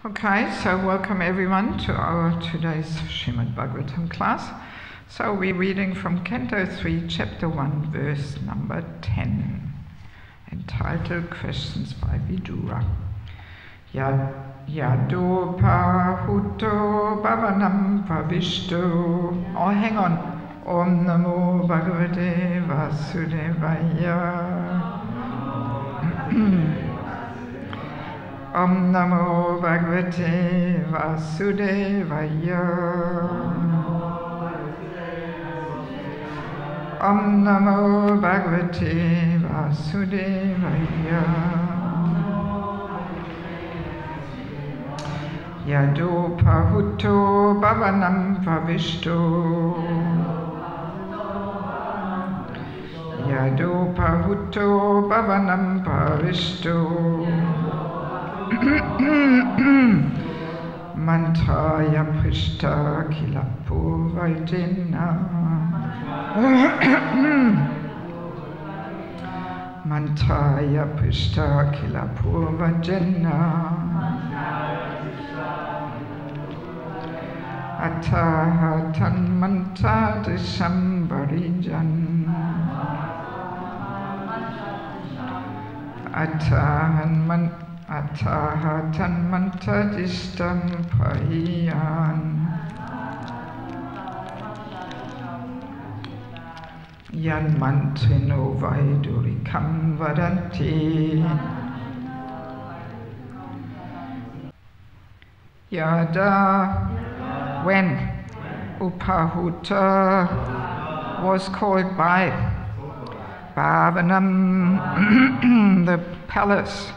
Okay, so welcome everyone to our today's Srimad Bhagavatam class. So we're reading from Canto 3, Chapter 1, verse number 10, entitled Questions by Vidura. Yado pahuto bhavanam pavishto. Oh, hang on. Om namo bhagavate vasudevaya. Om namo bhagavate vasudevaya. Om namo bhagavate vasudevaya. Yado pahuto bhavanam pavishto. Yado pahuto bhavanam pavishto. Mantraya prishta kila purvajena. Mantraya prishta kila purvajena. Ataha tan manta disham varijan. Ataha tan manta dishtam pahiyan. Yan mantrino vaidurikam vadanti. Yada, when Upahuta was called by Bhavanam, the palace,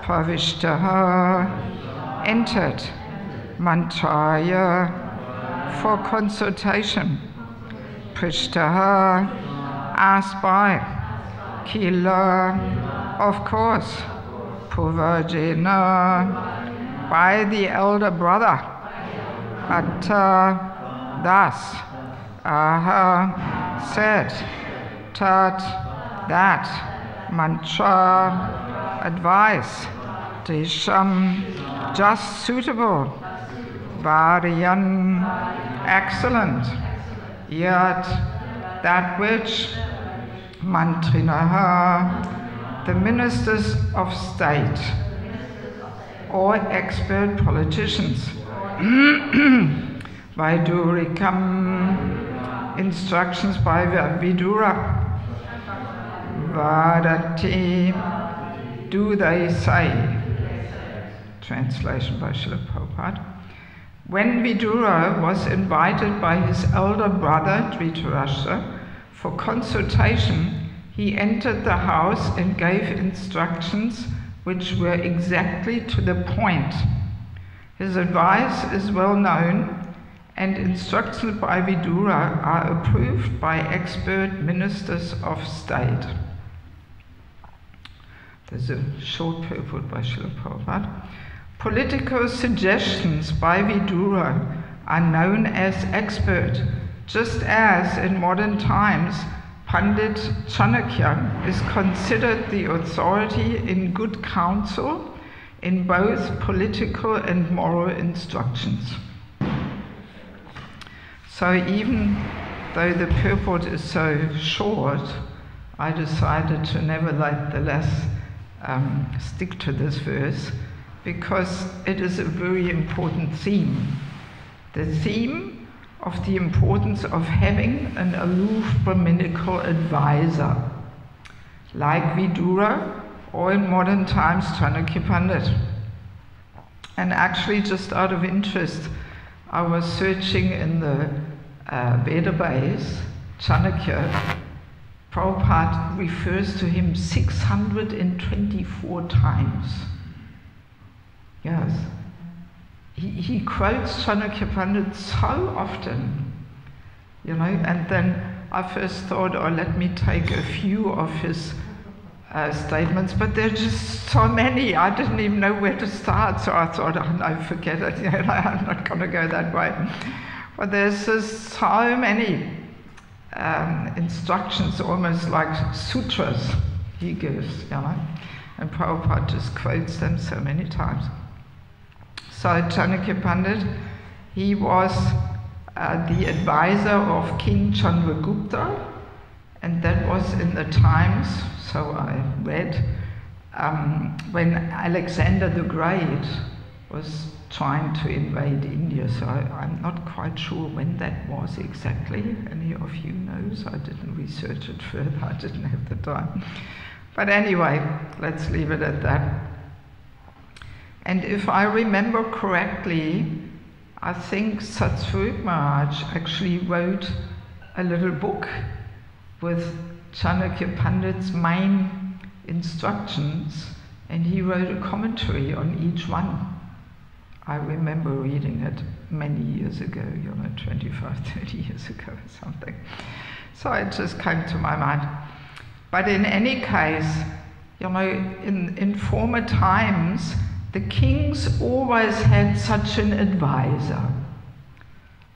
Pravishtaha, entered, Mantraya, for consultation, Prishtaha, asked by, Kila, of course, Purvajena, by the elder brother, Atta, thus, Aha, said, Tat, that, Mantra, advice, Disham, just suitable, Varian, excellent, Yat, that which, Mantrinaha, the ministers of state, or expert politicians, Vaidurikam, instructions by Vidura, Vadati, do they say? Translation by Srila Prabhupada. When Vidura was invited by his elder brother Dhritarashtra for consultation, he entered the house and gave instructions which were exactly to the point. His advice is well known, and instructions by Vidura are approved by expert ministers of state. There's a short purport by Srila Prabhupada. Political suggestions by Vidura are known as expert, just as in modern times Pandit Chanakya is considered the authority in good counsel in both political and moral instructions. So even though the purport is so short, I decided to nevertheless stick to this verse because it is a very important theme. The theme of the importance of having an aloof Brahminical advisor, like Vidura, or in modern times Chanakya Pandit. And actually, just out of interest, I was searching in the database, Chanakya. Prabhupada refers to him 624 times. Yes. He quotes Chanakya Pandit so often, you know, and then I first thought, oh, let me take a few of his statements, but there are just so many, I didn't even know where to start, so I thought, oh no, forget it, you know, I'm not going to go that way. But there's just so many instructions, almost like sutras he gives, you know. And Prabhupada just quotes them so many times. So Chanakya Pandit, he was the advisor of King Chandragupta, and that was in the times, so I read, when Alexander the Great was trying to invade India. So I'm not quite sure when that was exactly. Any of you knows? I didn't research it further, I didn't have the time. But anyway, let's leave it at that. And if I remember correctly, I think Satsvarup Maharaj actually wrote a little book with Chanakya Pandit's main instructions, and he wrote a commentary on each one. I remember reading it many years ago, 25, 30 years ago or something. So it just came to my mind. But in any case, in former times, the kings always had such an advisor.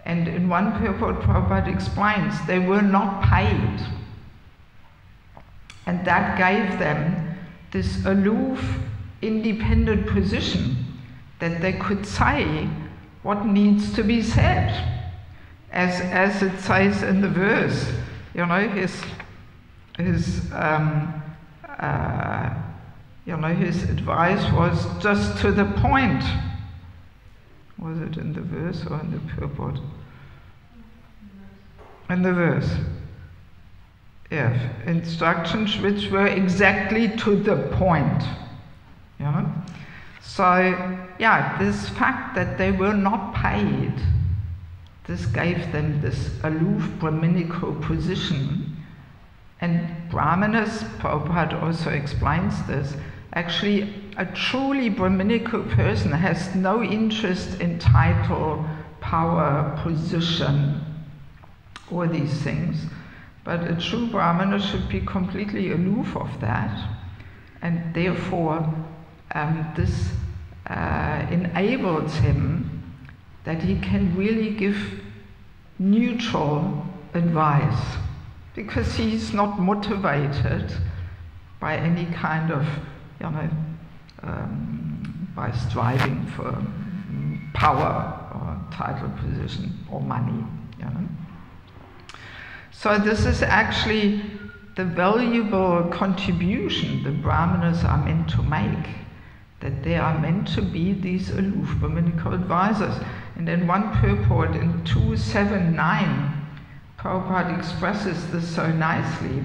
And in one purport, Prabhupada explains, they were not paid. And that gave them this aloof, independent position, that they could say what needs to be said. As it says in the verse, his advice was just to the point. Was it in the verse or in the purport? In the verse. Yes, instructions which were exactly to the point. So, this fact that they were not paid, this gave them this aloof Brahminical position. And Brahmanas, Prabhupada also explains this, actually a truly Brahminical person has no interest in title, power, position, all these things. But a true Brahmana should be completely aloof of that, and therefore this enables him that he can really give neutral advice, because he's not motivated by any kind of, by striving for power or title, position or money. So this is actually the valuable contribution the Brahmanas are meant to make, that they are meant to be these aloof Brahminical advisors. And in one purport in 279, Prabhupada expresses this so nicely.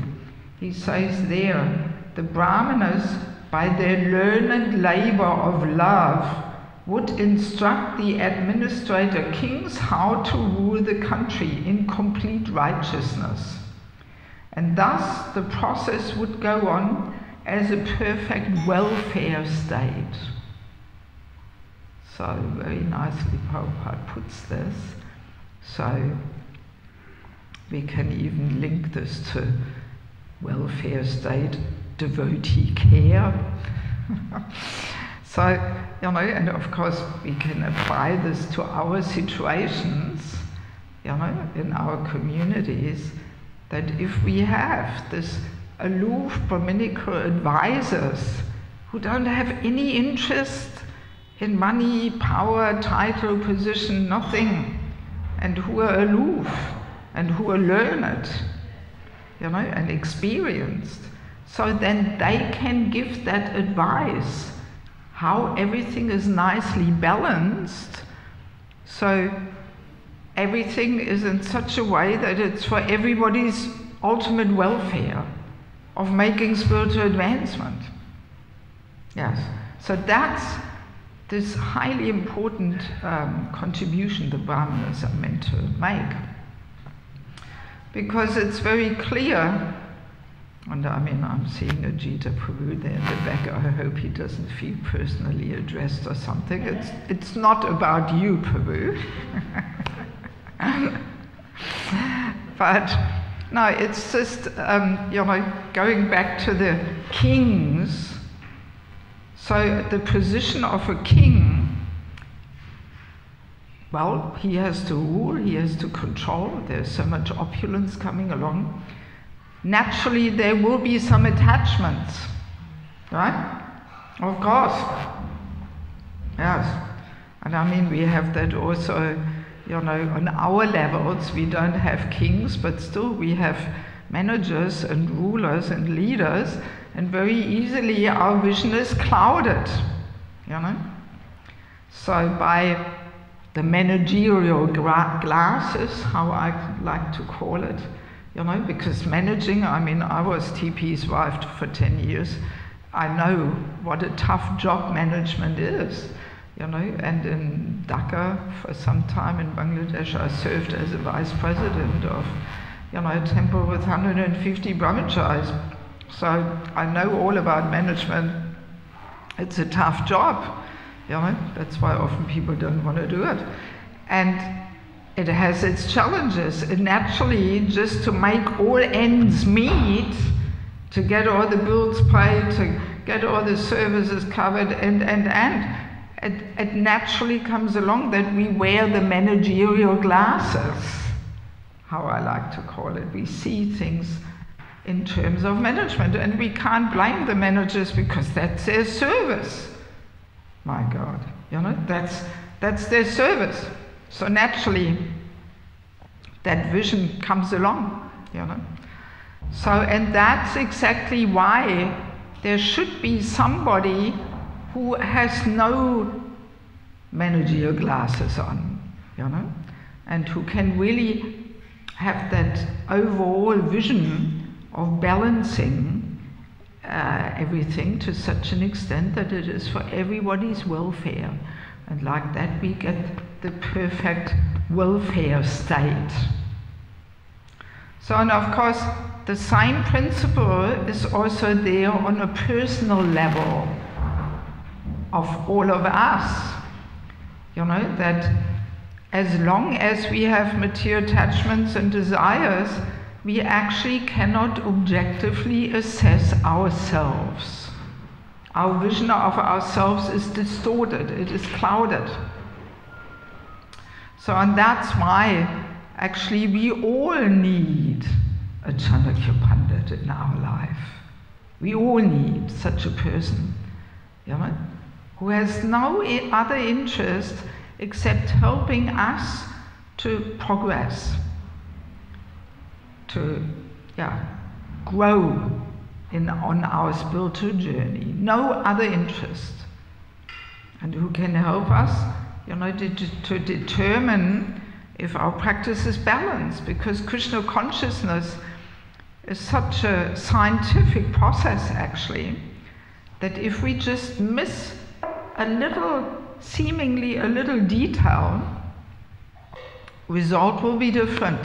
He says there, the Brahmanas, by their learned labor of love, would instruct the administrator kings how to rule the country in complete righteousness. And thus the process would go on as a perfect welfare state. So very nicely Prabhupada puts this. So we can even link this to welfare state, devotee care. So, and of course we can apply this to our situations, in our communities, that if we have this aloof Brahminical advisors who don't have any interest in money, power, title, position, nothing, and who are aloof and who are learned, and experienced, so then they can give that advice how everything is nicely balanced, so everything is in such a way that it's for everybody's ultimate welfare of making spiritual advancement. Yes, so that's this highly important contribution the Brahmanas are meant to make. Because it's very clear, and I'm seeing Ajita Prabhu there in the back, I hope he doesn't feel personally addressed or something. It's not about you, Prabhu. But no, it's just, going back to the kings. So the position of a king, well, he has to rule, he has to control, there's so much opulence coming along. Naturally, there will be some attachments, right? Of course. Yes. And I mean, we have that also, you know, on our levels. We don't have kings, but still we have managers and rulers and leaders, and very easily our vision is clouded, you know. So by the managerial glasses, how I like to call it, you know, because managing, I mean, I was TP's wife for 10 years. I know what a tough job management is, you know, and in Dhaka for some time in Bangladesh, I served as a vice president of, you know, a temple with 150 brahmacharis. So I know all about management. It's a tough job, you know, that's why often people don't want to do it. And it has its challenges. And naturally, just to make all ends meet, to get all the bills paid, to get all the services covered, it naturally comes along that we wear the managerial glasses, how I like to call it. We see things in terms of management, and we can't blame the managers because that's their service. My God, you know, that's their service. So naturally, that vision comes along, you know. So, and that's exactly why there should be somebody who has no managerial glasses on, you know, and who can really have that overall vision of balancing everything to such an extent that it is for everybody's welfare. And like that we get the perfect welfare state. So, and of course, the same principle is also there on a personal level of all of us. You know, that as long as we have material attachments and desires, we actually cannot objectively assess ourselves. Our vision of ourselves is distorted, it is clouded. So, and that's why actually we all need a Chanakya Pandit in our life. We all need such a person, you know, who has no other interest except helping us to progress, to grow on our spiritual journey. No other interest. And who can help us, you know, to determine if our practice is balanced, because Krishna consciousness is such a scientific process actually, that if we just miss a little, seemingly a little detail, result will be different.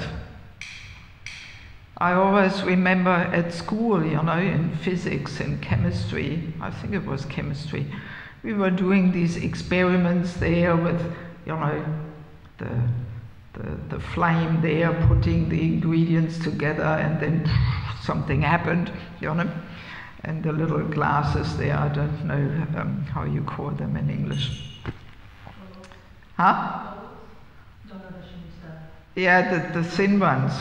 I always remember at school, you know, in physics and chemistry, I think it was chemistry, we were doing these experiments there with, you know, the flame there, putting the ingredients together, and then something happened, you know, and the little glasses there, I don't know how you call them in English. Huh? Yeah, the thin ones.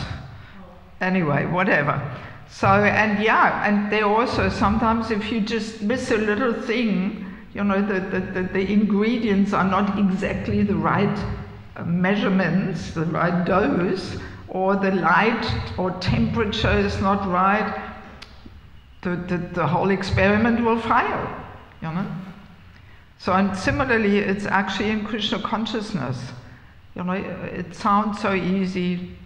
Anyway, whatever. So, and yeah, and they also, sometimes if you just miss a little thing, you know, the ingredients are not exactly the right measurements, the right dose, or the light or temperature is not right, the whole experiment will fail, you know. So, and similarly, it's actually in Krishna consciousness. You know, it sounds so easy,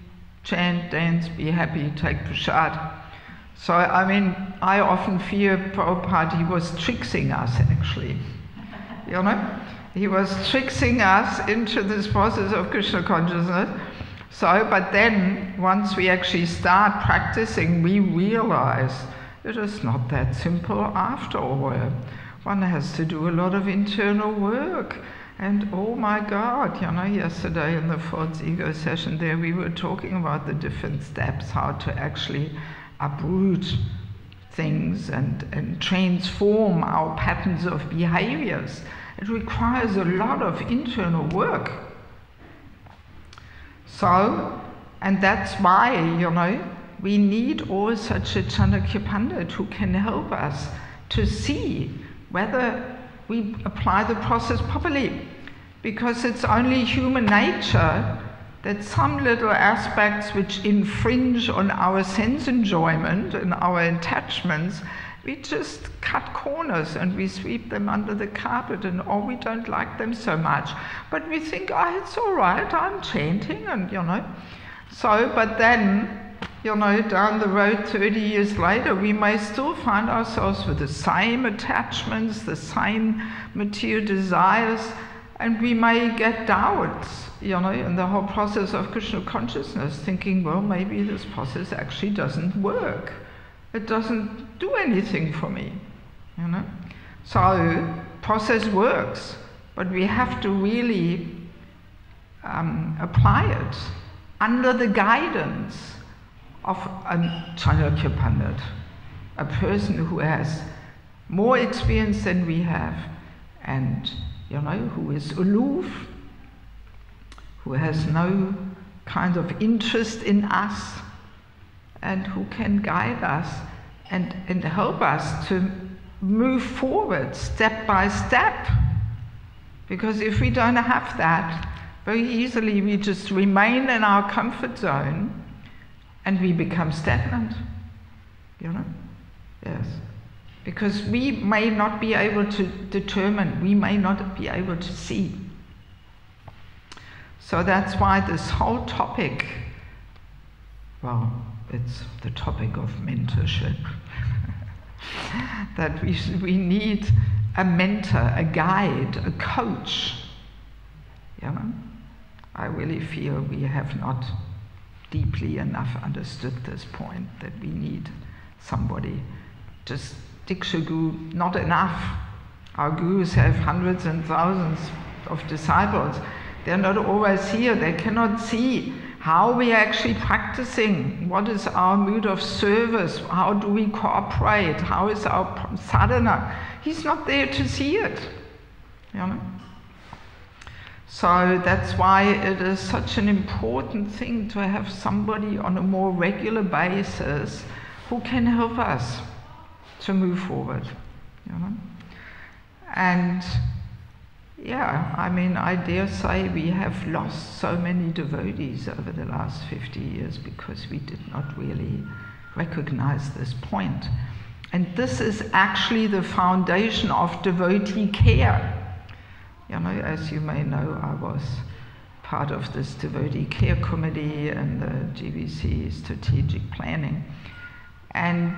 chant, dance, be happy, take prasad. So, I mean, I often fear Prabhupada, he was tricksing us actually, you know. He was tricksing us into this process of Krishna consciousness. So, but then, once we actually start practicing, we realize it is not that simple after all. One has to do a lot of internal work. And oh my God, you know, yesterday in the fourth ego session there, we were talking about the different steps, how to actually uproot things and transform our patterns of behaviors. It requires a lot of internal work. So, and that's why, you know, we need all such a Chanakya Pandit who can help us to see whether we apply the process properly. because it's only human nature that some little aspects which infringe on our sense enjoyment and our attachments, we just cut corners and we sweep them under the carpet, and or we don't like them so much. But we think, oh, it's all right, I'm chanting, and So, but then, down the road 30 years later, we may still find ourselves with the same attachments, the same material desires, and we may get doubts, in the whole process of Krishna consciousness, thinking, well, maybe this process actually doesn't work. It doesn't do anything for me, So, process works, but we have to really apply it under the guidance of a Chanakya Pandit, a person who has more experience than we have, and who is aloof, who has no kind of interest in us, and who can guide us and help us to move forward step by step. Because if we don't have that, very easily we just remain in our comfort zone and we become stagnant, Yes. Because we may not be able to determine, we may not be able to see. So that's why this whole topic, well, it's the topic of mentorship. That we need a mentor, a guide, a coach. I really feel we have not deeply enough understood this point, that we need somebody. Just Diksha Guru, not enough. Our gurus have hundreds and thousands of disciples. They're not always here. They cannot see how we are actually practicing. What is our mood of service? How do we cooperate? How is our sadhana? He's not there to see it. So that's why it is such an important thing to have somebody on a more regular basis who can help us to move forward. And I dare say we have lost so many devotees over the last 50 years because we did not really recognize this point. And this is actually the foundation of devotee care. As you may know, I was part of this devotee care committee and the GBC strategic planning. And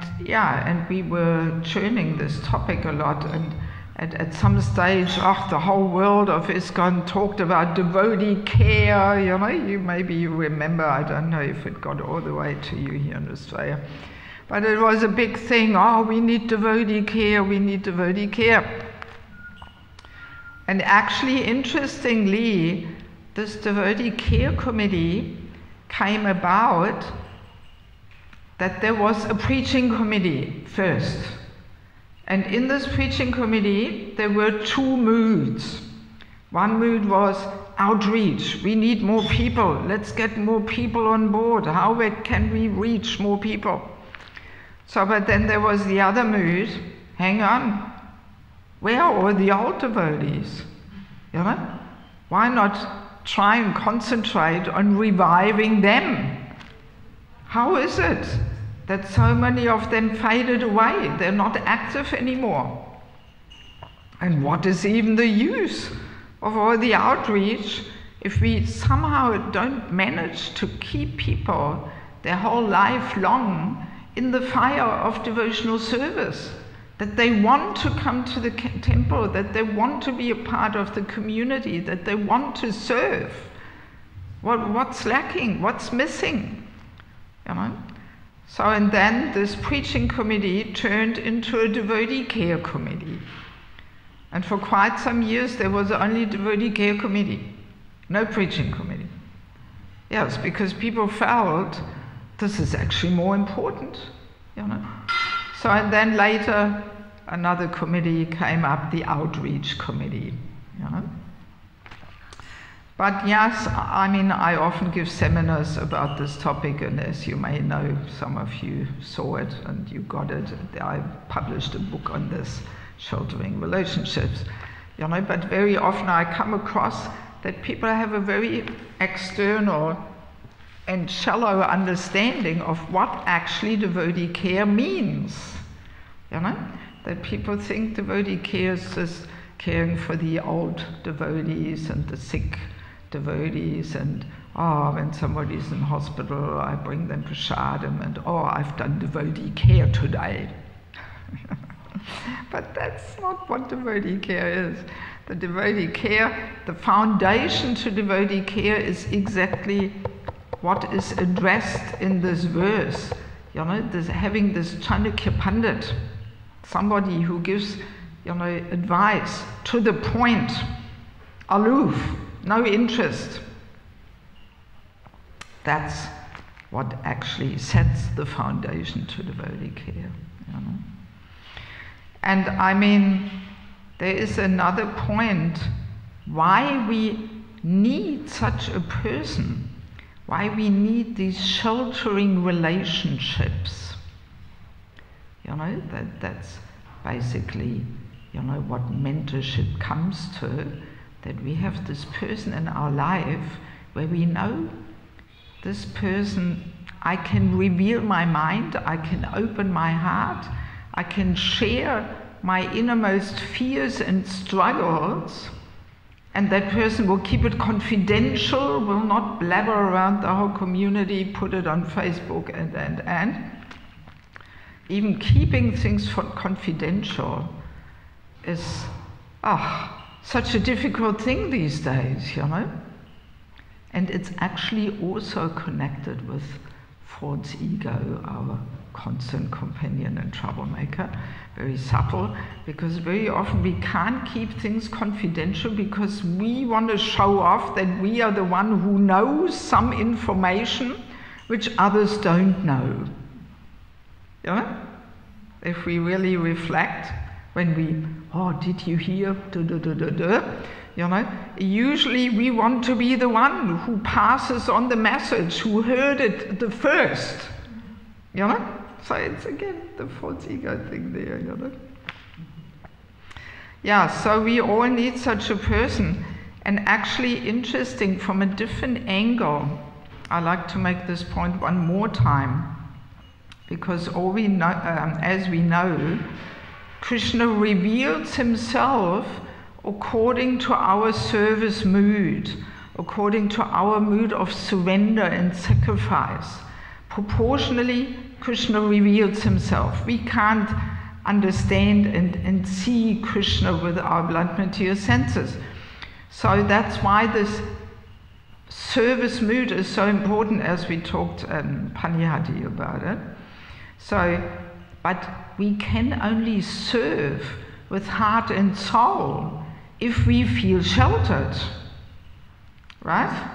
we were churning this topic a lot, and at some stage, the whole world of ISKCON talked about devotee care, maybe you remember, I don't know if it got all the way to you here in Australia, but it was a big thing, we need devotee care, we need devotee care. And actually, interestingly, this devotee care committee came about that there was a preaching committee first. And in this preaching committee, there were two moods. One mood was outreach. We need more people. Let's get more people on board. How can we reach more people? So, but then there was the other mood. Hang on. Where are all the old devotees? Why not try and concentrate on reviving them? How is it that so many of them faded away? They're not active anymore. And what is even the use of all the outreach if we somehow don't manage to keep people their whole life long in the fire of devotional service? That they want to come to the temple, that they want to be a part of the community, that they want to serve. What's lacking? What's missing? So, and then this preaching committee turned into a devotee care committee. And for quite some years there was only devotee care committee, no preaching committee. Yes, because people felt this is actually more important, So, and then later another committee came up, the outreach committee, But yes, I often give seminars about this topic, and as you may know, some of you saw it and you got it. I published a book on this, Sheltering Relationships. You know, but very often I come across that people have a very external and shallow understanding of what actually devotee care means. You know, that people think devotee care is just caring for the old devotees and the sick devotees, and when somebody's in hospital, I bring them prasadam, and I've done devotee care today. But that's not what devotee care is. The devotee care, the foundation to devotee care is exactly what is addressed in this verse. You know, having this Chanakya Pandit, somebody who gives, you know, advice to the point, aloof, no interest. That's what actually sets the foundation to devotee care. You know? And I mean, there is another point why we need such a person, why we need these sheltering relationships. You know, that's basically, you know, what mentorship comes to, that we have this person in our life where we know this person, I can reveal my mind, I can open my heart, I can share my innermost fears and struggles, and that person will keep it confidential, will not blabber around the whole community, put it on Facebook, and. Even keeping things confidential is such a difficult thing these days, you know? And it's actually also connected with false ego, our constant companion and troublemaker, very subtle, because very often we can't keep things confidential because we want to show off that we are the one who knows some information which others don't know. You know? If we really reflect, when we, did you hear? You know, usually we want to be the one who passes on the message, who heard it the first. You know? So it's again the false ego thing there, you know. Yeah, so we all need such a person. And actually interesting from a different angle, I like to make this point one more time. Because all we know, as we know, Krishna reveals himself according to our service mood, according to our mood of surrender and sacrifice. Proportionally, Krishna reveals himself. We can't understand and see Krishna with our blood material senses. So that's why this service mood is so important, as we talked in Panihati about it. So, but we can only serve with heart and soul if we feel sheltered, right?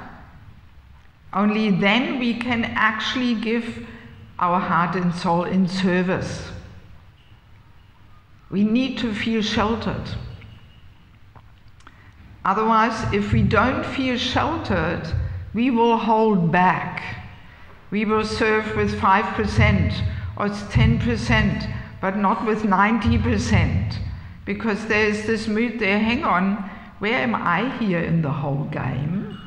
Only then we can actually give our heart and soul in service. We need to feel sheltered. Otherwise, if we don't feel sheltered, we will hold back. We will serve with 5%. Or it's 10%, but not with 90%. Because there's this mood there, hang on, where am I here in the whole game?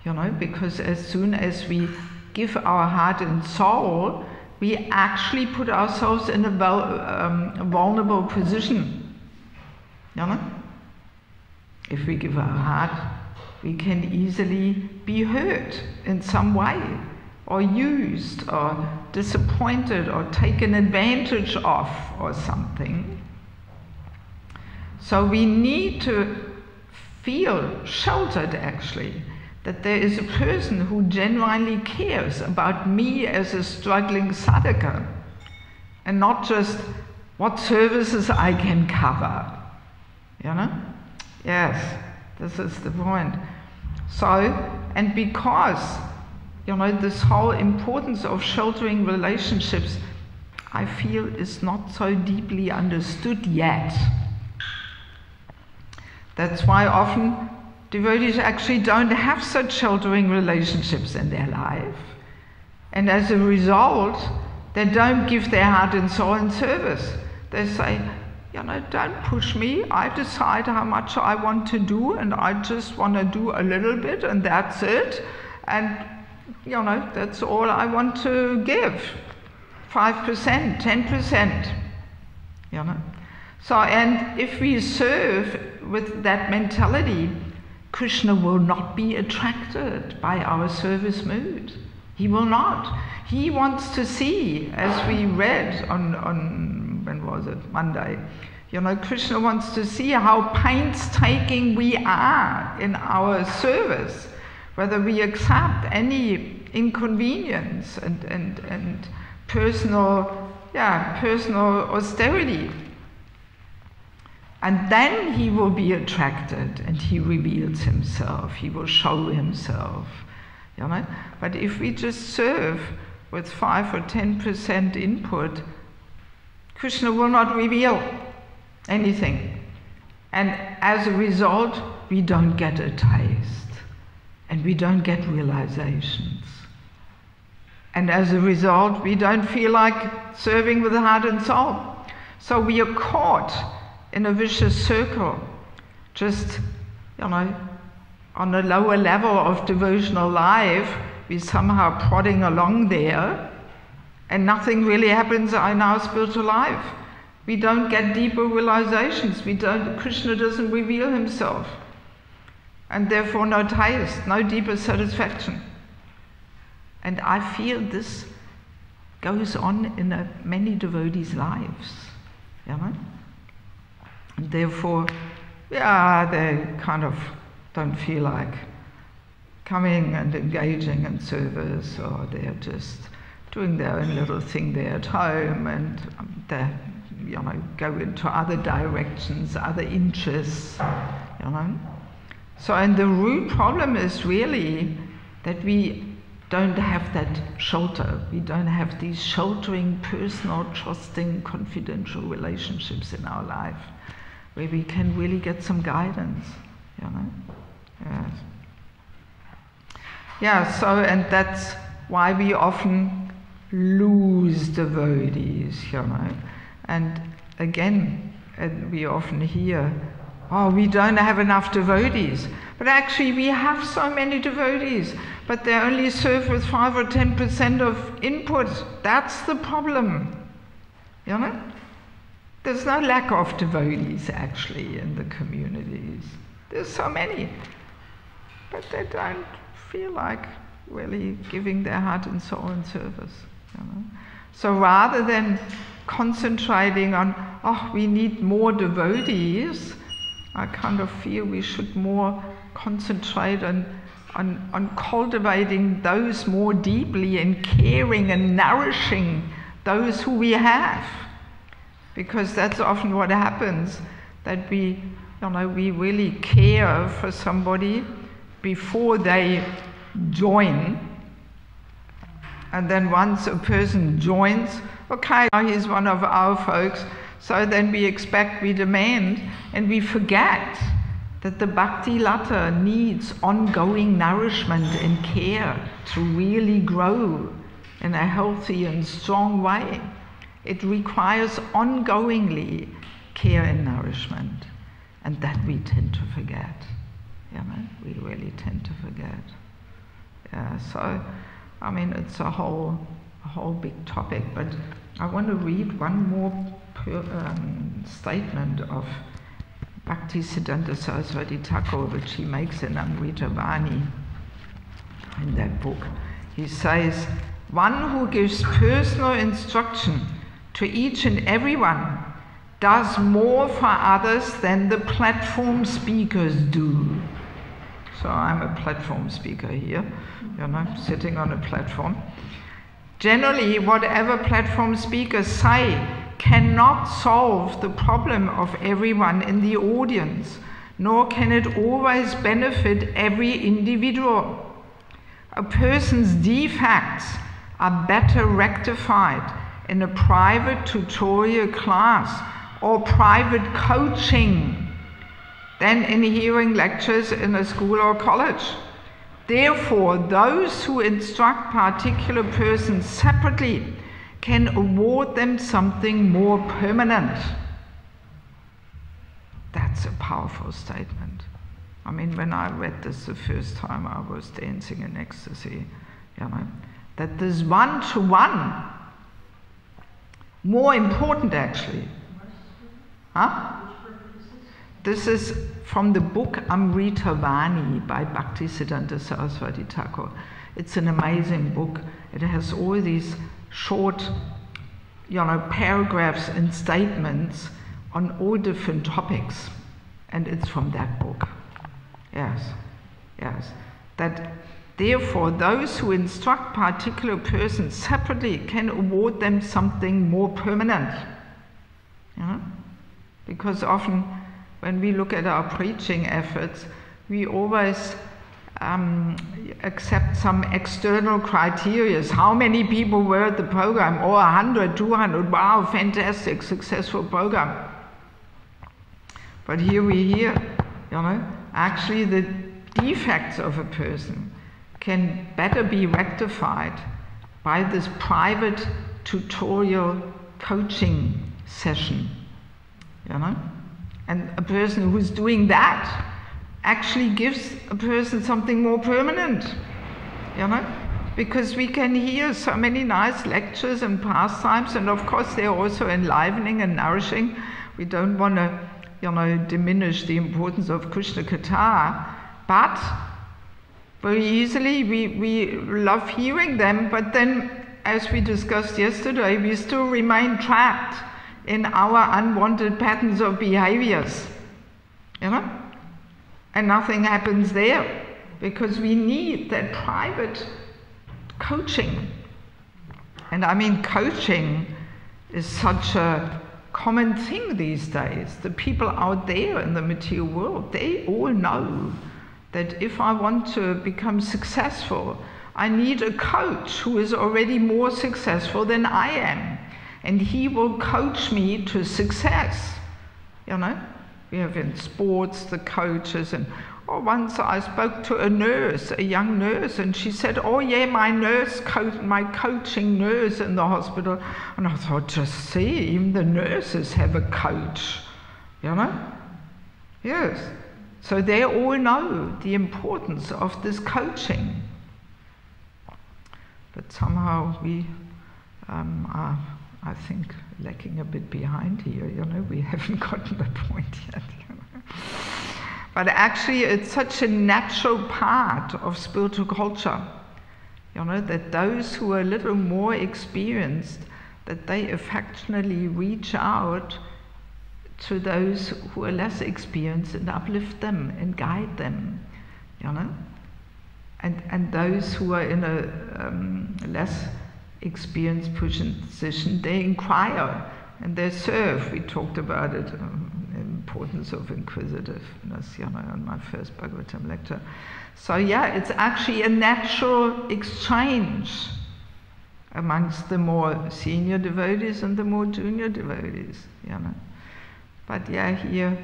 You know, because as soon as we give our heart and soul, we actually put ourselves in a vulnerable position. You know? If we give our heart, we can easily be hurt in some way, or used, or disappointed, or taken advantage of, or something. So we need to feel sheltered, actually, that there is a person who genuinely cares about me as a struggling sadhaka, and not just what services I can cover. You know? Yes, this is the point. So, and because, you know, this whole importance of sheltering relationships, I feel, is not so deeply understood yet. That's why often devotees actually don't have such sheltering relationships in their life. And as a result, they don't give their heart and soul in service. They say, don't push me. I decide how much I want to do, and I just want to do a little bit, and that's it. And, that's all I want to give. 5%, 10%, So, and if we serve with that mentality, Krishna will not be attracted by our service mood. He will not. He wants to see, as we read on when was it? Monday. Krishna wants to see how painstaking we are in our service, whether we accept any inconvenience and personal austerity. And then he will be attracted, and he reveals himself. He will show himself. But if we just serve with 5 or 10% input, Krishna will not reveal anything. And as a result, we don't get a taste, and we don't get realizations. And as a result, we don't feel like serving with heart and soul. So we are caught in a vicious circle, just, on a lower level of devotional life, we're somehow prodding along there, and nothing really happens in our spiritual life. We don't get deeper realizations. Krishna doesn't reveal himself. And therefore no taste, no deeper satisfaction. And I feel this goes on in many devotees' lives. And therefore, they kind of don't feel like coming and engaging in service, or they're just doing their own little thing there at home, and they go into other directions, other interests, So, and the root problem is really that we don't have that shelter. We don't have these sheltering, personal, trusting, confidential relationships in our life where we can really get some guidance, So, and that's why we often lose devotees, And again, we often hear, we don't have enough devotees. But actually, we have so many devotees, but they only serve with 5 or 10% of input. That's the problem, There's no lack of devotees, actually, in the communities. There's so many, but they don't feel like really giving their heart and soul in service. So rather than concentrating on, we need more devotees, I kind of feel we should more concentrate on cultivating those more deeply and caring and nourishing those who we have. Because that's often what happens, that we really care for somebody before they join. And then once a person joins, okay, now he's one of our folks, so then we expect, we demand, and we forget that the bhakti lata needs ongoing nourishment and care to really grow in a healthy and strong way. It requires ongoingly care and nourishment, and that we tend to forget. We really tend to forget. So, it's a whole big topic, but I want to read one more statement of Bhaktisiddhanta Saraswati Thakur, which he makes in Amrita Vani in that book. He says, one who gives personal instruction to each and everyone does more for others than the platform speakers do. So I'm a platform speaker here, sitting on a platform. Generally, whatever platform speakers say cannot solve the problem of everyone in the audience, nor can it always benefit every individual. A person's defects are better rectified in a private tutorial class or private coaching than in hearing lectures in a school or college. Therefore, those who instruct particular persons separately can award them something more permanent. That's a powerful statement. I mean, when I read this the first time, I was dancing in ecstasy, you know, that this one-to-one, more important actually. Huh? This is from the book Amrita Vani by Bhaktisiddhanta Saraswati Thakur. It's an amazing book. It has all these short, you know, paragraphs and statements on all different topics. And it's from that book. Yes, yes. That therefore those who instruct particular persons separately can award them something more permanent. You know? Because often when we look at our preaching efforts, we always accept some external criteria. How many people were at the program? Oh, 100, 200, wow, fantastic, successful program. But here we hear, you know, actually the defects of a person can better be rectified by this private tutorial coaching session, you know? And a person who's doing that actually gives a person something more permanent, you know? Because we can hear so many nice lectures and pastimes, and of course they're also enlivening and nourishing. We don't want to, you know, diminish the importance of Krishna Katha, but very easily we love hearing them, but then, as we discussed yesterday, we still remain trapped in our unwanted patterns of behaviors, you know? And nothing happens there, because we need that private coaching. And I mean, coaching is such a common thing these days. The people out there in the material world, they all know that if I want to become successful, I need a coach who is already more successful than I am. And he will coach me to success, you know? We have in sports the coaches, and once I spoke to a nurse, a young nurse, and she said, oh yeah, my coaching nurse in the hospital. And I thought, just see, even the nurses have a coach, you know? Yes. So they all know the importance of this coaching. But somehow we are, I think, lacking a bit behind here, you know, we haven't gotten the point yet, you know. But actually it's such a natural part of spiritual culture, you know, that those who are a little more experienced, that they affectionately reach out to those who are less experienced and uplift them and guide them, you know. And those who are in a less experienced position, they inquire and they serve. We talked about it, the importance of inquisitiveness, you know, in my first Bhagavatam lecture. So yeah, it's actually a natural exchange amongst the more senior devotees and the more junior devotees, you know. But yeah, here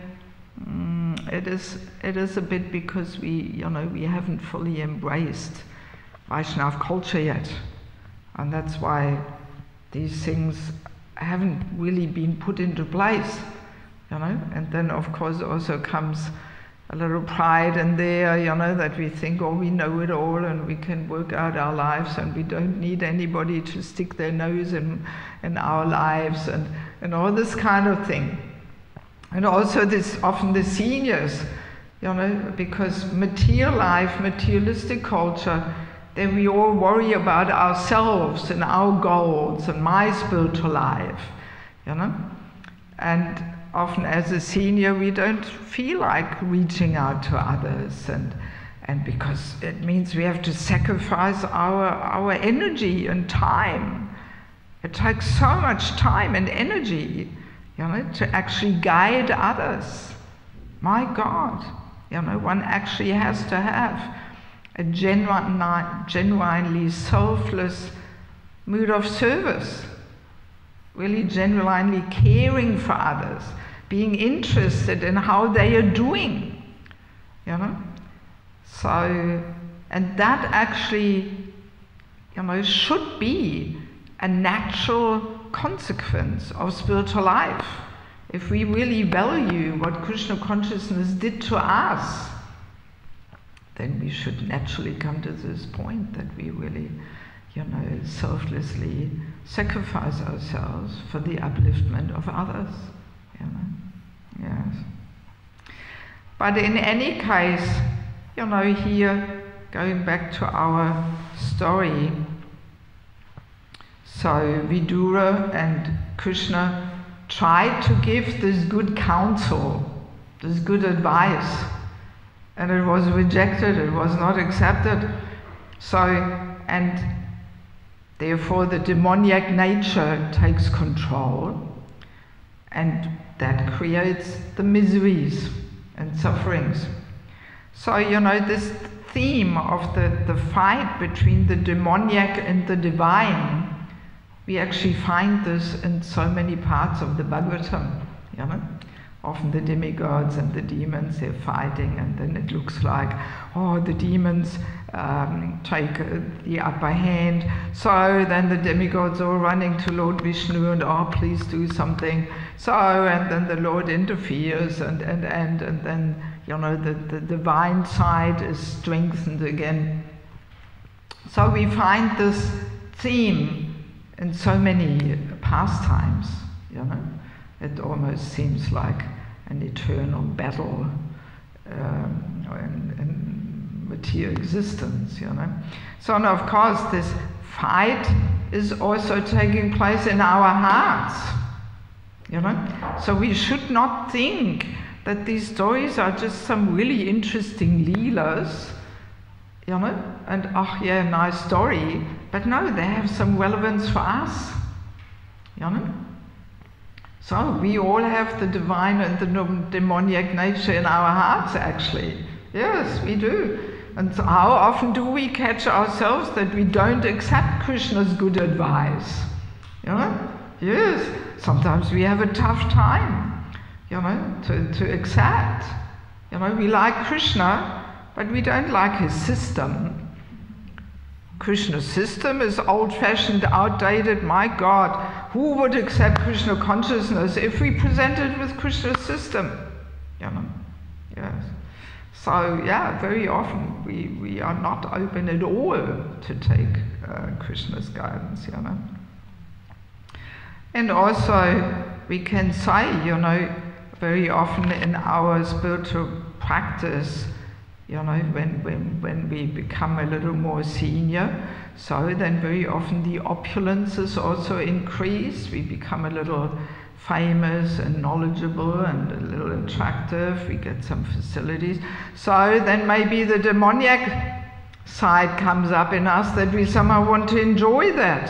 it is a bit because we, you know, we haven't fully embraced Vaishnava culture yet. And that's why these things haven't really been put into place, you know. And then of course also comes a little pride in there, you know, that we think, oh, we know it all and we can work out our lives and we don't need anybody to stick their nose in our lives and all this kind of thing. And also this, often the seniors, you know, because material life, materialistic culture, then we all worry about ourselves and our goals and my spiritual life, you know. And often as a senior we don't feel like reaching out to others, and because it means we have to sacrifice our energy and time. It takes so much time and energy, you know, to actually guide others. My God, you know, one actually has to have a genuinely selfless mood of service, really genuinely caring for others, being interested in how they are doing, you know. So, and that actually, you know, should be a natural consequence of spiritual life, if we really value what Krishna consciousness did to us, then we should naturally come to this point that we really, selflessly sacrifice ourselves for the upliftment of others. Yes. But in any case, here, going back to our story, so Vidura and Krishna tried to give this good counsel, this good advice, and it was rejected, it was not accepted. So, and therefore the demoniac nature takes control, and that creates the miseries and sufferings. So, this theme of the fight between the demoniac and the divine, we actually find this in so many parts of the Bhagavatam. Often the demigods and the demons, they're fighting, and then it looks like, the demons take the upper hand. So then the demigods are running to Lord Vishnu and, please do something. So, and then the Lord interferes, and then, the divine side is strengthened again. So we find this theme in so many pastimes, It almost seems like an eternal battle in material existence, So, and of course, this fight is also taking place in our hearts, So we should not think that these stories are just some really interesting leelas, and nice story, but no, they have some relevance for us, So we all have the divine and the demoniac nature in our hearts, actually. Yes, we do. And so how often do we catch ourselves that we don't accept Krishna's good advice? Yes, sometimes we have a tough time, to accept. We like Krishna, but we don't like his system. Krishna's system is old-fashioned, outdated. My God, who would accept Krishna consciousness if we presented with Krishna's system? Yes. So, very often we are not open at all to take Krishna's guidance, And also, we can say, very often in our spiritual practice, when we become a little more senior, so then very often the opulences also increase. We become a little famous and knowledgeable and a little attractive. We get some facilities. So then maybe the demoniac side comes up in us that we somehow want to enjoy that,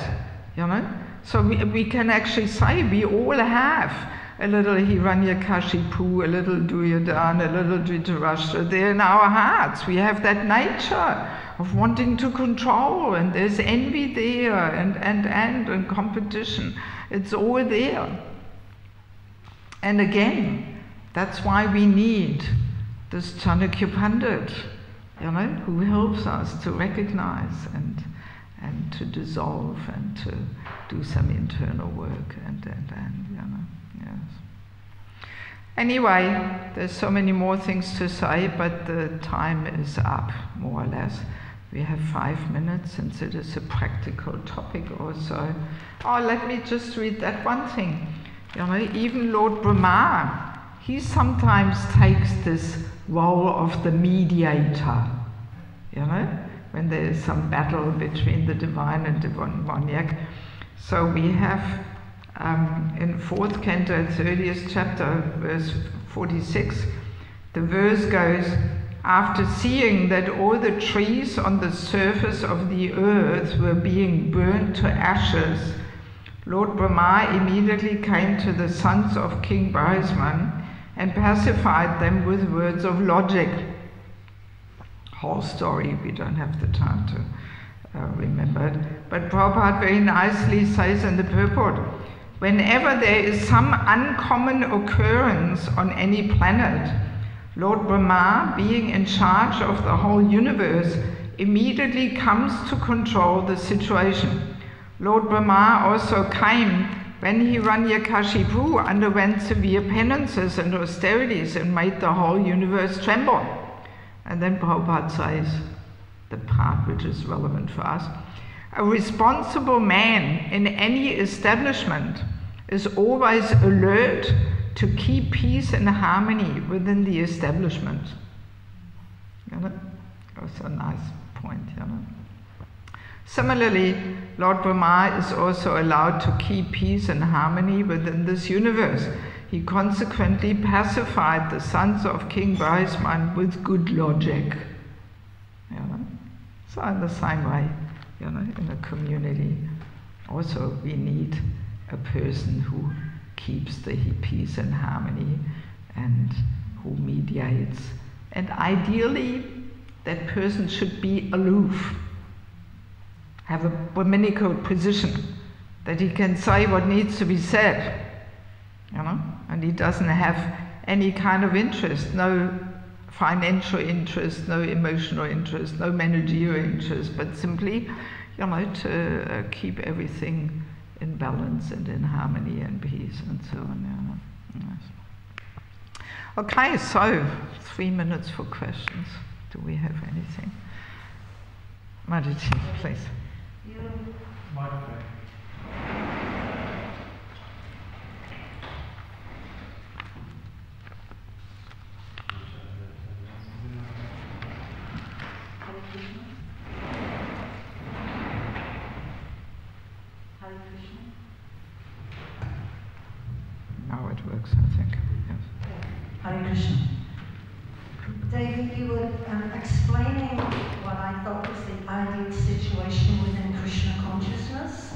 So we can actually say we all have a little Hiranyakashipu, a little Duryodhana, a little Dhritarashtra there in our hearts. We have that nature of wanting to control, and there's envy there, and competition. It's all there. And again, that's why we need this Chanakya Pandit, who helps us to recognize and to dissolve and to do some internal work and yes. Anyway, there's so many more things to say, but the time is up, more or less. We have 5 minutes, since it is a practical topic also. Let me just read that one thing. Even Lord Brahma, he sometimes takes this role of the mediator, when there is some battle between the divine and demoniac. So we have in 4th canto, 30th chapter, verse 46, the verse goes, after seeing that all the trees on the surface of the earth were being burnt to ashes, Lord Brahma immediately came to the sons of King Brahman and pacified them with words of logic. Whole story, we don't have the time to remember it. But Prabhupada very nicely says in the purport, whenever there is some uncommon occurrence on any planet, Lord Brahma, being in charge of the whole universe, immediately comes to control the situation. Lord Brahma also came when Hiranyakashipu underwent severe penances and austerities and made the whole universe tremble. And then Prabhupada says, the part which is relevant for us, a responsible man in any establishment is always alert to keep peace and harmony within the establishment. You know? That's a nice point, you know. Similarly, Lord Brahma is also allowed to keep peace and harmony within this universe. He consequently pacified the sons of King Brahman with good logic. You know? So in the same way, you know, in a community, also we need a person who keeps the peace and harmony and who mediates. And ideally, that person should be aloof, have a Brahminical position, that he can say what needs to be said, you know, and he doesn't have any kind of interest, no financial interest, no emotional interest, no managerial interest, but simply, you know, to keep everything in balance and in harmony and peace and so on. You know. Yes. Okay, so 3 minutes for questions. Do we have anything? Madhiji, please. Now it works, I think. Yes. Hare Krishna. David, you were explaining what I thought was the ideal situation within Krishna consciousness,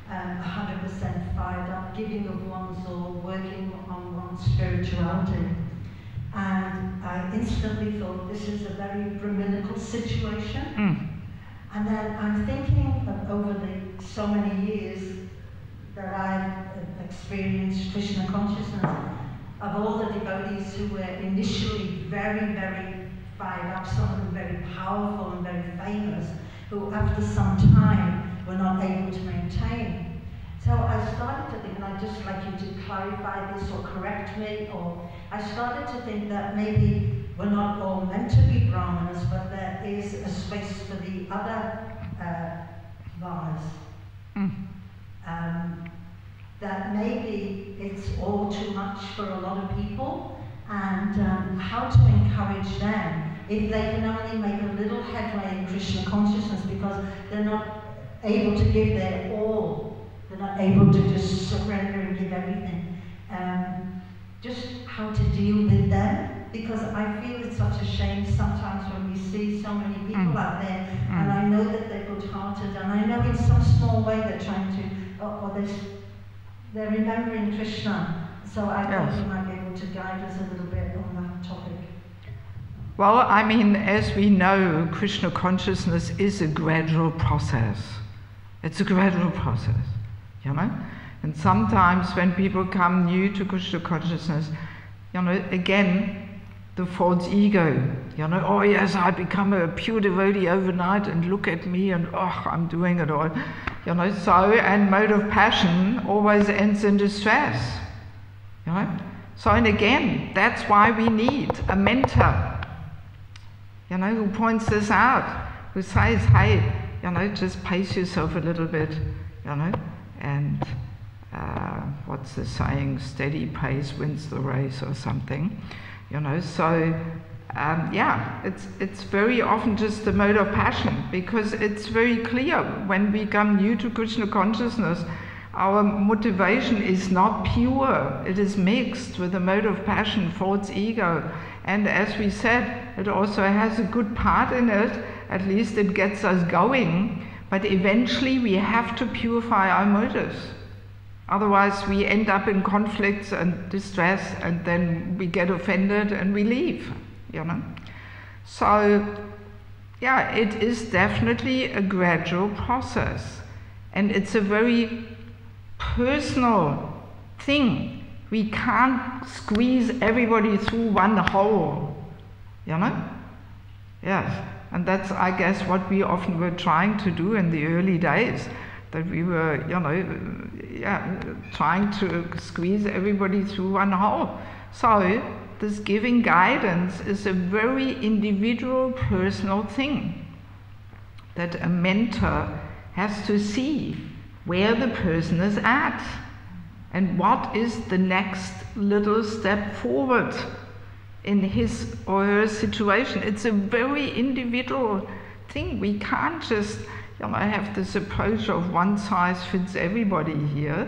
100% fired up, giving of one's all, working on one's spirituality. And I instantly thought this is a very Brahminical situation. And then I'm thinking of over the so many years that I've experienced Krishna consciousness, of all the devotees who were initially very, very fired up, some of them very powerful and very famous, who after some time were not able to maintain. So I started to think, and I'd just like you to clarify this or correct me, or I started to think that maybe we're not all meant to be Brahmanas, but there is a space for the other Varnas. That maybe it's all too much for a lot of people, and how to encourage them if they can only make a little headway in Krishna consciousness because they're not able to give their all, they're not able to just surrender and give everything. Just how to deal with them, because I feel it's such a shame sometimes when we see so many people out there, and I know that they're good-hearted, and I know in some small way they're trying to, they're remembering Krishna, so I thought you might be able to guide us a little bit on that topic. Well, I mean, as we know, Krishna consciousness is a gradual process. It's a gradual process, you know? And sometimes when people come new to Krishna consciousness, you know, again, the false ego, you know, oh yes, I become a pure devotee overnight and look at me and oh, I'm doing it all. You know, so, and mode of passion always ends in distress, you know. So, and again, that's why we need a mentor, you know, who points this out, who says, hey, you know, just pace yourself a little bit, you know, and what's the saying, steady pace wins the race or something, you know. So, yeah, it's very often just the mode of passion, because it's very clear when we come new to Krishna consciousness, our motivation is not pure. It is mixed with the mode of passion, false ego. And as we said, it also has a good part in it, at least it gets us going, but eventually we have to purify our motives. Otherwise we end up in conflicts and distress, and then we get offended and we leave. You know? So, yeah, it is definitely a gradual process, and it's a very personal thing. We can't squeeze everybody through one hole, you know? Yes, and that's, I guess, what we often were trying to do in the early days, that we were, you know, trying to squeeze everybody through one hole. So this giving guidance is a very individual, personal thing that a mentor has to see where the person is at and what is the next little step forward in his or her situation. It's a very individual thing. We can't just, you know, have this approach of one size fits everybody here,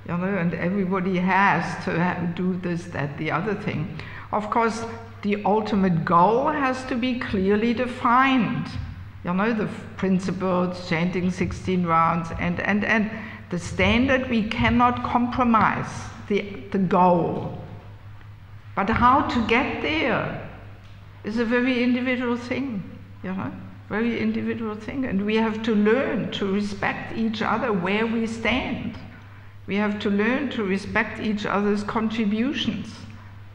you know, and everybody has to do this, that, the other thing. Of course, the ultimate goal has to be clearly defined. You know, the principles, chanting 16 rounds, and the standard we cannot compromise, the goal. But how to get there is a very individual thing, you know, very individual thing. And we have to learn to respect each other where we stand. We have to learn to respect each other's contributions,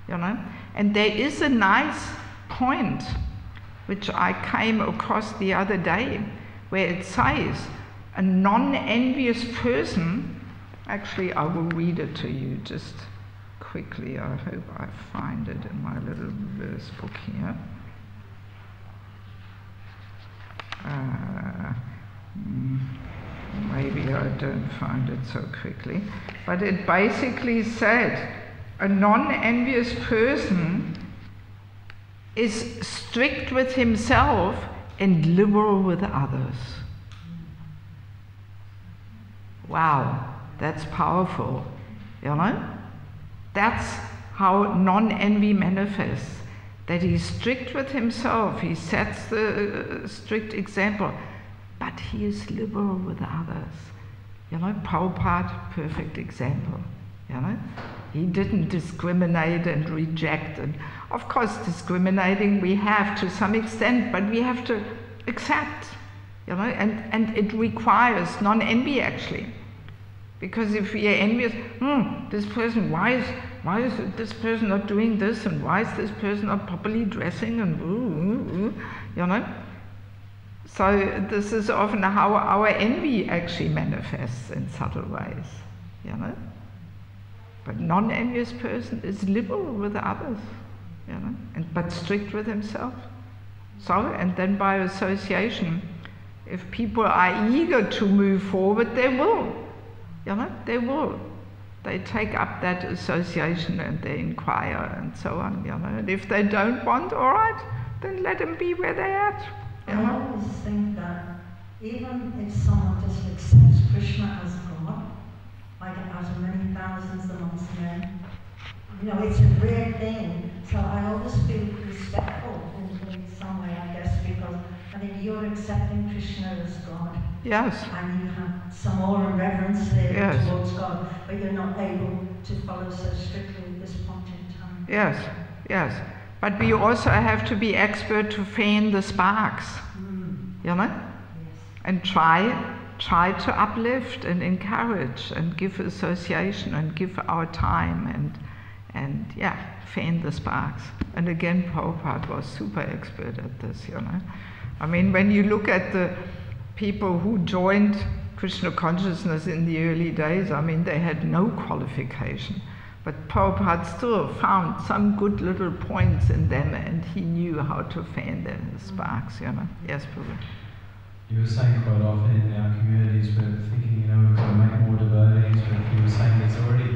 you know. And there is a nice point which I came across the other day, where it says, a non-envious person, actually I will read it to you just quickly, I hope I find it in my little verse book here. Maybe I don't find it so quickly, but it basically said, a non-envious person is strict with himself and liberal with others. Wow, that's powerful, you know? That's how non-envy manifests, that he's strict with himself, he sets the strict example, but he is liberal with others. You know, Prabhupada, perfect example, you know? He didn't discriminate and reject, and of course discriminating we have to some extent, but we have to accept, you know, and it requires non-envy actually. Because if we are envious, this person, why is this person not doing this, and why is this person not properly dressing, and you know? So this is often how our envy actually manifests in subtle ways, you know? But non-envious person is liberal with others, you know, but strict with himself. So, and then by association, if people are eager to move forward, they will, you know, they will. They take up that association and they inquire and so on, you know. And if they don't want, all right, then let them be where they're at. You know? I always think that even if someone just accepts Krishna as God, like out of many thousands amongst men, you know, it's a rare thing. So I always feel respectful in some way, I guess, because I think you're accepting Krishna as God. Yes. And you have some more reverence there Yes. towards God, but you're not able to follow so strictly at this point in time. Yes, yes. But we also have to be expert to fan the sparks, you know? Yes. And try to uplift and encourage and give association and give our time and yeah, fan the sparks. And again, Prabhupada was super expert at this, you know. I mean, when you look at the people who joined Krishna consciousness in the early days, I mean, they had no qualification. But Prabhupada still found some good little points in them, and he knew how to fan the sparks, you know. Yes, Prabhupada. You were saying quite often in our communities we're thinking, you know, we've got to make more devotees, but you were saying there's already,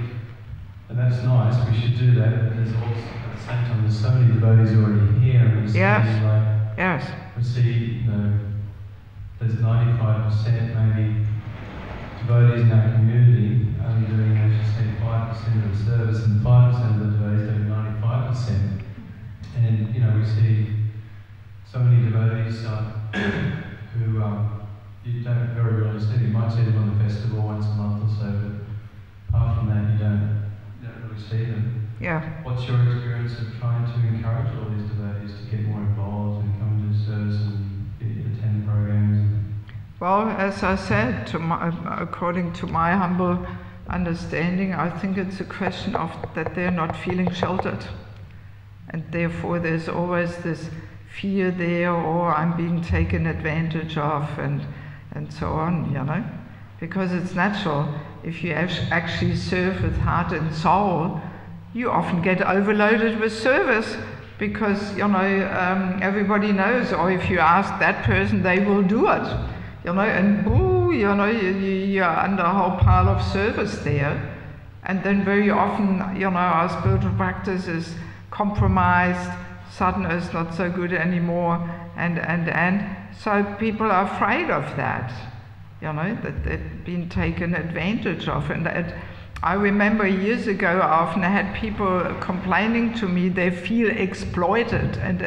and that's nice, we should do that, but there's also, at the same time, there's so many devotees already here, and we see, Yes. We see, you know, there's 95% maybe devotees in our community only doing, as you said, 5% of the service, and 5% of the devotees doing 95%. And, you know, we see so many devotees who you don't very rarely see. You might see them on the festival once a month or so, but apart from that, you don't really see them. Yeah. What's your experience of trying to encourage all these devotees to get more involved and come to service and attend programs? Well, as I said, according to my humble understanding, I think it's a question of that they're not feeling sheltered. And therefore there's always this fear there, or I'm being taken advantage of, and so on, you know. because it's natural. If you actually serve with heart and soul, you often get overloaded with service, because everybody knows, or if you ask that person, they will do it, and you're under a whole pile of service there. And then very often, our spiritual practice is compromised, sadhana is not so good anymore, and so people are afraid of that, that they've been taken advantage of. And I remember years ago, I often had people complaining to me they feel exploited, and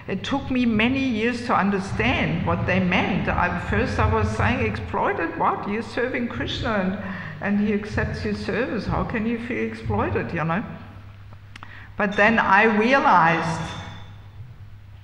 it took me many years to understand what they meant. First I was saying, exploited? What? You're serving Krishna and he accepts your service. How can you feel exploited, But then I realized,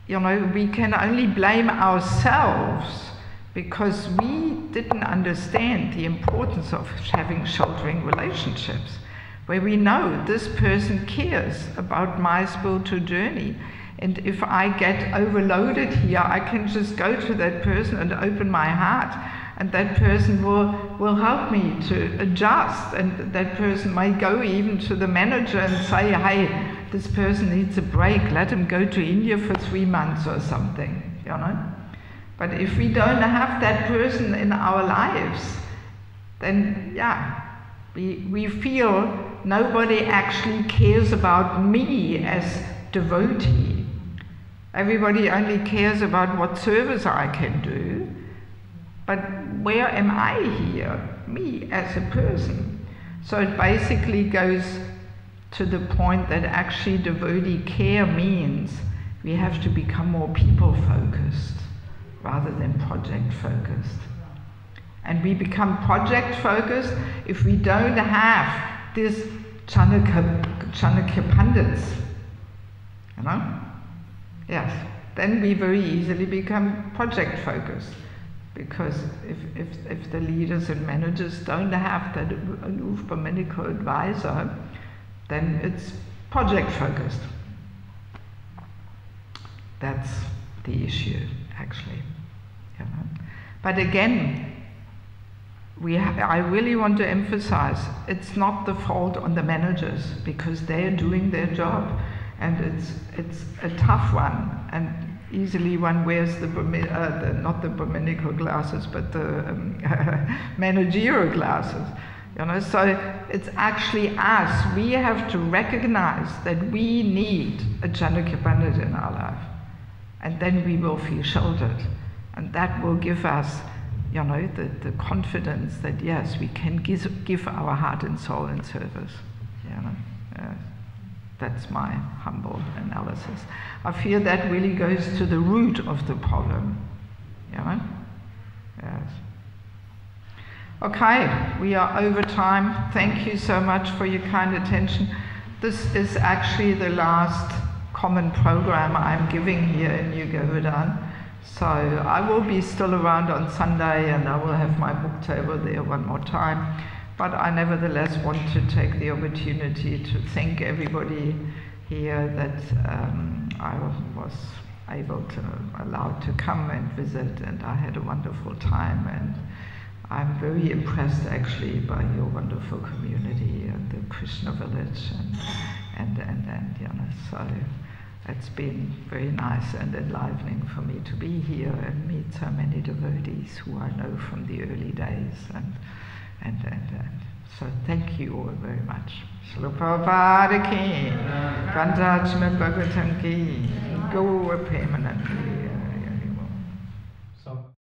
we can only blame ourselves because we didn't understand the importance of having sheltering relationships, where we know this person cares about my spiritual journey. And if I get overloaded here, I can just go to that person and open my heart, and that person will help me to adjust. And that person may go even to the manager and say, hey, this person needs a break, let him go to India for 3 months or something, But if we don't have that person in our lives, then we feel nobody actually cares about me as devotee. Everybody only cares about what service I can do. But where am I here? Me as a person. So it basically goes to the point that actually devotee care means we have to become more people-focused rather than project-focused. And we become project-focused if we don't have this Chanakya Pandits, Yes, then we very easily become project-focused. Because if the leaders and managers don't have that aloof Brahminical advisor, then it's project-focused. That's the issue, actually. But again, I really want to emphasize, it's not the fault on the managers, because they're doing their job, and it's a tough one, and easily one wears not the Brahminical glasses, but the managerial glasses. So it's actually us. We have to recognize that we need a Chanakya Pandit in our life, and then we will feel sheltered, and that will give us, the confidence that yes, we can give our heart and soul in service. That's my humble analysis. I feel that really goes to the root of the problem. Yes. Okay, we are over time. Thank you so much for your kind attention. This is actually the last common program I'm giving here in New Govardhana. So I will be still around on Sunday, and I will have my book table there one more time. But I nevertheless want to take the opportunity to thank everybody here that I was allowed to come and visit, and I had a wonderful time, and I'm very impressed actually by your wonderful community and the Krishna village, and so it's been very nice and enlivening for me to be here and meet so many devotees who I know from the early days, and so thank you all very much. Srila Prabhupada ki, Srimad Bhagavatam ki, Gaura Premanandi.